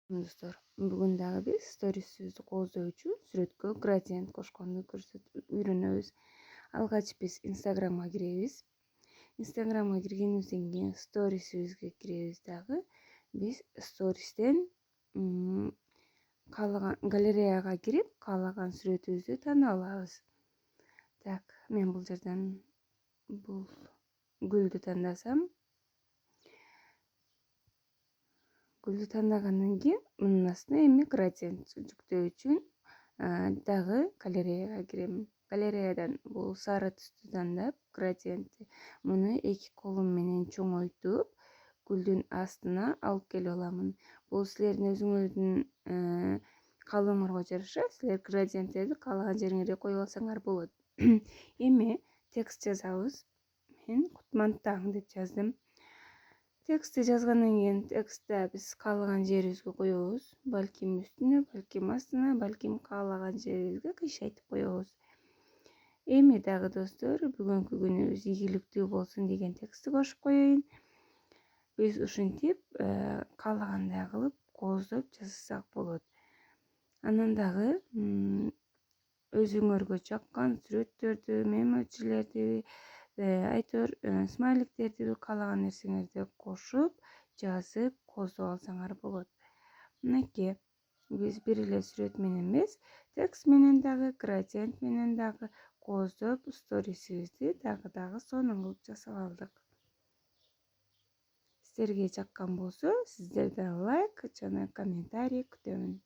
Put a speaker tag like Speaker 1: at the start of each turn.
Speaker 1: Достор, бүгүн дагы биз сторисибизди кооздоо үчүн сүрөткө градиент кошконду үйрөнөбүз. Алгач биз Инстаграмга киребиз. Инстаграмга киргенибизден кийин сторисибизге киребиз дагы. Биз стористен каалаган галереяга кирип, каалаган сүрөтүбүздү тандап алабыз. Так, мен бул жерден бул гүлдү тандасам. Гүлдү тандагандан кийин мунун астына эми градиент жүктөө үчүн дагы галереяга кирем. Галереядан бул сары түстү тандап, градиентти муну эки колум менен чоңойтуп, гүлдүн астына алып келип аламын. Бул силердин өзүңөрдүн каалооңорго жараша, силер градиенттерди каалаган жериңерге коюп алсаңар болот. Эми текст жазабыз. Мен Кутман деп жаздым. Текстти жазгандан кийин текстти биз каалаган жерибизге коебуз. Балким үстүнө, балким астына, балким каалаган жерибизге кыйшайтып коебуз. Эми дагы достор, бүгүнкү күнүбүз ийгиликтүү болсун деген текстти кошуп коеюн. Биз ушинтип каалагандай кылып кооздоп жазсак болот. Анан дагы өзүңөргө жаккан сүрөттөрдү, мемочилерди, айтор смайликтерди каалаган нерсеңерди кошуп, жазып, кооздоп алсаңар болот. Мынакей, биз бир эле сүрөт менен эмес, текст менен дагы, градиент менен дагы кооздоп, сторисибизди дагы сонун кылып жасап алдык. Сиздерге жаккан болсо, сиздерден лайк жана комментарий күтөмүн.